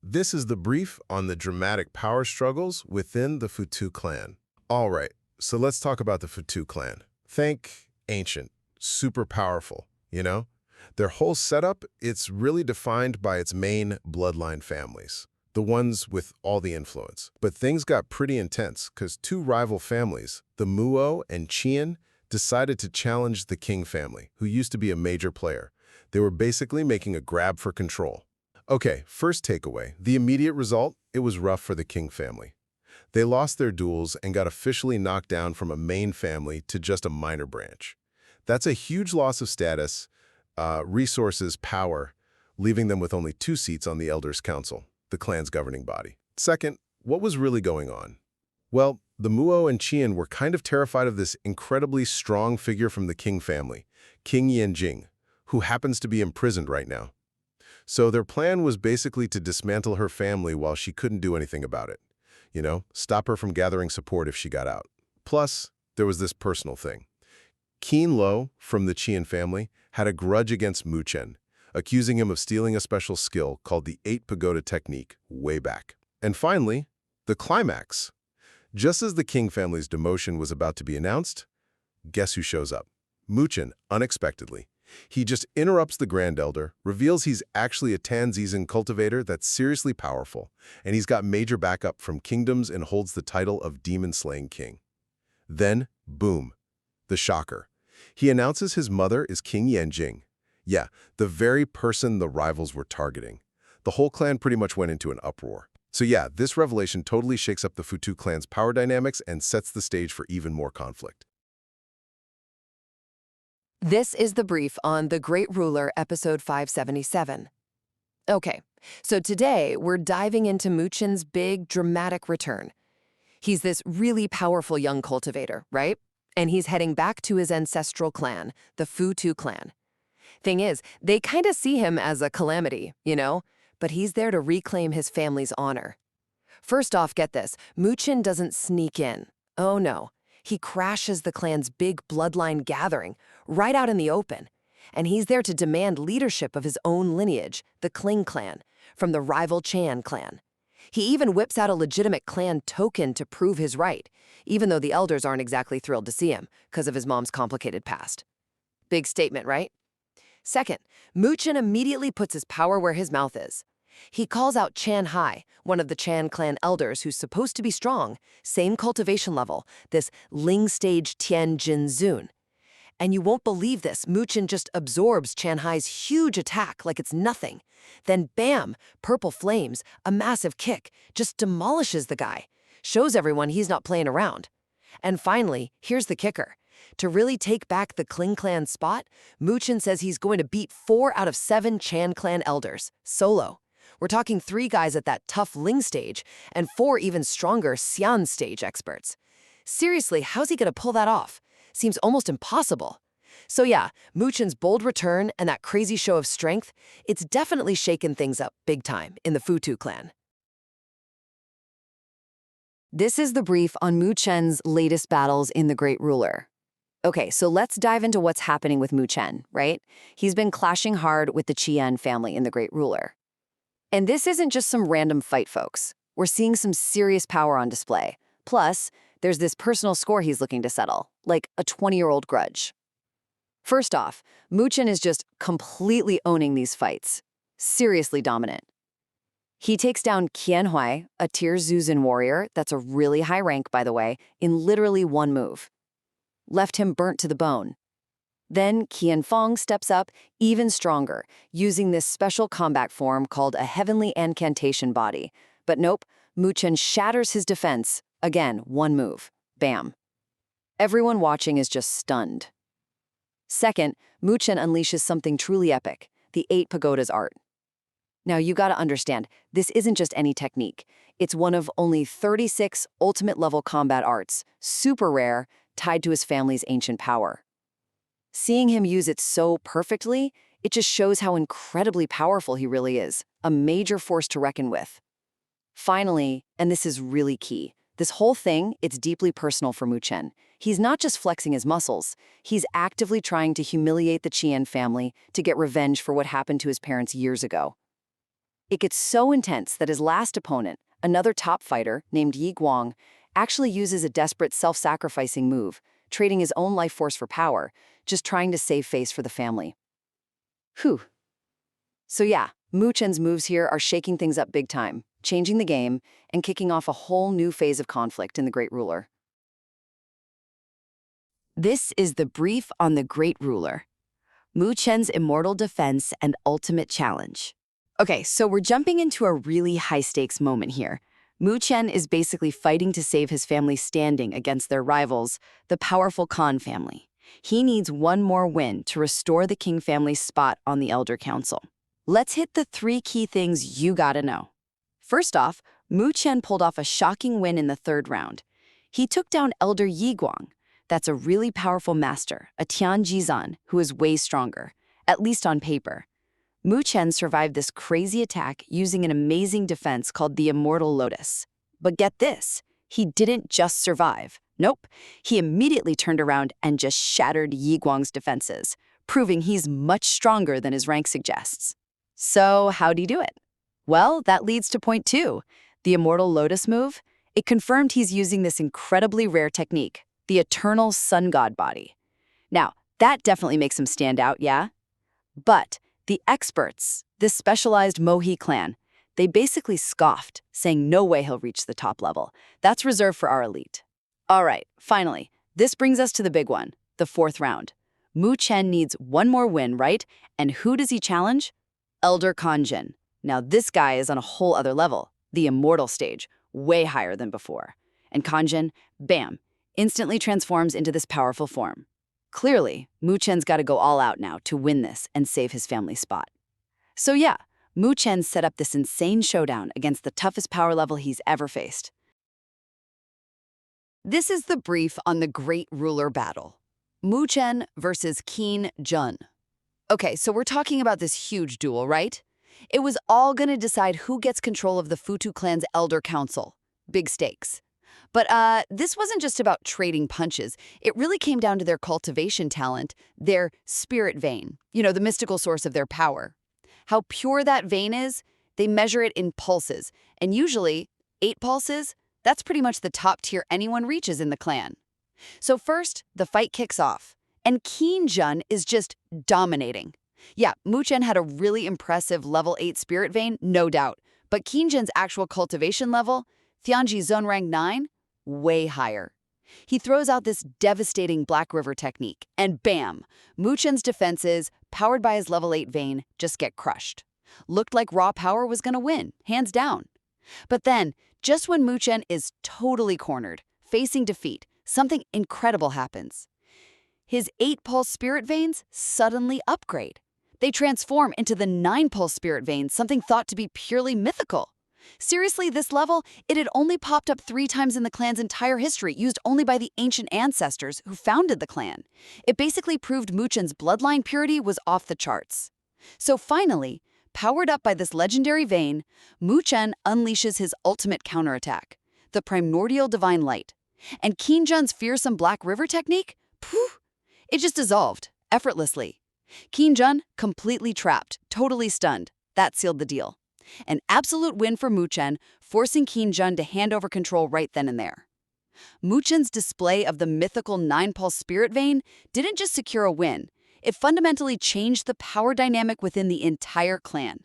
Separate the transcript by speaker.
Speaker 1: This is the brief on the dramatic power struggles within the Futu clan. All right, so let's talk about the Futu clan. Think ancient, super powerful, you know? Their whole setup, it's really defined by its main bloodline families, the ones with all the influence. But things got pretty intense because two rival families, the Muo and Qian, decided to challenge the Qing family, who used to be a major player. They were basically making a grab for control. Okay, first takeaway. The immediate result, it was rough for the Qing family. They lost their duels and got officially knocked down from a main family to just a minor branch. That's a huge loss of status, resources, power, leaving them with only 2 seats on the Elders' Council, the clan's governing body. Second, what was really going on? Well, the Muo and Qian were kind of terrified of this incredibly strong figure from the Qing family, King Yanj, who happens to be imprisoned right now. So their plan was basically to dismantle her family while she couldn't do anything about it. You know, stop her from gathering support if she got out. Plus, there was this personal thing. Qin Lo, from the Qian family, had a grudge against Mu Chen, accusing him of stealing a special skill called the 8 Pagoda Technique way back. And finally, the climax. Just as the Qing family's demotion was about to be announced, guess who shows up? Mu Chen, unexpectedly. He just interrupts the Grand Elder, reveals he's actually a Tanzizan cultivator that's seriously powerful, and he's got major backup from kingdoms and holds the title of Demon-Slaying King. Then, boom, the shocker. He announces his mother is King Yanj. Yeah, the very person the rivals were targeting. The whole clan pretty much went into an uproar. So yeah, this revelation totally shakes up the Futu clan's power dynamics and sets the stage for even more conflict.
Speaker 2: This is the brief on The Great Ruler, episode 577. Okay, so today we're diving into Mu Chen's big, dramatic return. He's this really powerful young cultivator, right? And he's heading back to his ancestral clan, the Futu clan. Thing is, they kind of see him as a calamity, you know? But he's there to reclaim his family's honor. First off, get this, Mu Chen doesn't sneak in. Oh no. He crashes the clan's big bloodline gathering right out in the open, and he's there to demand leadership of his own lineage, the Qing clan, from the rival Chen clan. He even whips out a legitimate clan token to prove his right, even though the elders aren't exactly thrilled to see him because of his mom's complicated past. Big statement, right? Second, Mu Chen immediately puts his power where his mouth is. He calls out Chen Hai, one of the Chen clan elders who's supposed to be strong, same cultivation level, this Ling stage Tian Jin Zun. And you won't believe this, Mu Chen just absorbs Chen Hai's huge attack like it's nothing. Then bam, purple flames, a massive kick, just demolishes the guy. Shows everyone he's not playing around. And finally, here's the kicker. To really take back the Qing clan spot, Mu Chen says he's going to beat 4 out of 7 Chen clan elders, solo. We're talking 3 guys at that tough Ling stage and 4 even stronger Xian stage experts. Seriously, how's he going to pull that off? Seems almost impossible. So yeah, Mu Chen's bold return and that crazy show of strength, it's definitely shaken things up big time in the Futu clan. This is the brief on Mu Chen's latest battles in The Great Ruler. Okay, so let's dive into what's happening with Mu Chen, right? He's been clashing hard with the Qian family in The Great Ruler. And this isn't just some random fight, folks. We're seeing some serious power on display. Plus, there's this personal score he's looking to settle, like a 20-year-old grudge. First off, Mu Chen is just completely owning these fights. Seriously dominant. He takes down Qian Hui, a tier Zuzan warrior that's a really high rank, by the way, in literally 1 move. Left him burnt to the bone. Then Qian Fong steps up even stronger, using this special combat form called a heavenly incantation body. But nope, Mu Chen shatters his defense. Again, 1 move. Bam. Everyone watching is just stunned. Second, Mu Chen unleashes something truly epic, the 8 Pagodas art. Now you gotta understand, this isn't just any technique. It's one of only 36 ultimate-level combat arts, super rare, tied to his family's ancient power. Seeing him use it so perfectly, it just shows how incredibly powerful he really is, a major force to reckon with. Finally, and this is really key, this whole thing, it's deeply personal for Mu Chen. He's not just flexing his muscles, he's actively trying to humiliate the Qian family to get revenge for what happened to his parents years ago. It gets so intense that his last opponent, another top fighter named Yi Guang, actually uses a desperate self-sacrificing move, trading his own life force for power, just trying to save face for the family. Whew. So yeah, Mu Chen's moves here are shaking things up big time, changing the game, and kicking off a whole new phase of conflict in the Great Ruler. This is the brief on the Great Ruler, Mu Chen's immortal defense and ultimate challenge. Okay, so we're jumping into a really high-stakes moment here. Mu Chen is basically fighting to save his family standing against their rivals, the powerful Khan family. He needs one more win to restore the Qing family's spot on the Elder Council. Let's hit the 3 key things you gotta know. First off, Mu Chen pulled off a shocking win in the 3rd round. He took down Elder Yi Guang. That's a really powerful master, a Tianjizan, who is way stronger, at least on paper. Mu Chen survived this crazy attack using an amazing defense called the Immortal Lotus. But get this, he didn't just survive. Nope, he immediately turned around and just shattered Yi Guang's defenses, proving he's much stronger than his rank suggests. So how'd he do it? Well, that leads to point 2, the Immortal Lotus move. It confirmed he's using this incredibly rare technique, the Eternal Sun God body. Now, that definitely makes him stand out, yeah? But the experts, this specialized Mohi clan, they basically scoffed, saying no way he'll reach the top level. That's reserved for our elite. All right, finally, this brings us to the big one, the 4th round. Mu Chen needs one more win, right? And who does he challenge? Elder Kanjin. Now this guy is on a whole other level, the immortal stage, way higher than before. And Kanjin, bam, instantly transforms into this powerful form. Clearly, Mu Chen's got to go all out now to win this and save his family spot. So yeah, Mu Chen set up this insane showdown against the toughest power level he's ever faced. This is the brief on the Great Ruler battle. Mu Chen versus Qin Jun. Okay, so we're talking about this huge duel, right? It was all gonna decide who gets control of the Futu clan's Elder Council. Big stakes. But this wasn't just about trading punches. It really came down to their cultivation talent, their spirit vein, the mystical source of their power. How pure that vein is, they measure it in pulses. And usually, 8 pulses, that's pretty much the top tier anyone reaches in the clan. So first, the fight kicks off. And Qin Jun is just dominating. Yeah, Mu Chen had a really impressive level 8 spirit vein, no doubt. But Qin Jun's actual cultivation level, Tianji Zone rank 9, way higher. He throws out this devastating Black River technique, and bam! Mu Chen's defenses, powered by his level 8 vein, just get crushed. Looked like raw power was gonna win, hands down. But then, just when Mu Chen is totally cornered, facing defeat, something incredible happens. His 8-pulse spirit veins suddenly upgrade. They transform into the 9-pulse spirit veins, something thought to be purely mythical. Seriously, this level, it had only popped up 3 times in the clan's entire history, used only by the ancient ancestors who founded the clan. It basically proved Mu Chen's bloodline purity was off the charts. So finally, powered up by this legendary vein, Mu Chen unleashes his ultimate counterattack, the primordial divine light. And Qin Jun's fearsome Black River technique? Poof! It just dissolved, effortlessly. Qin Jun, completely trapped, totally stunned. That sealed the deal. An absolute win for Mu Chen, forcing Qin Jun to hand over control right then and there. Mu Chen's display of the mythical 9-pulse spirit vein didn't just secure a win, it fundamentally changed the power dynamic within the entire clan.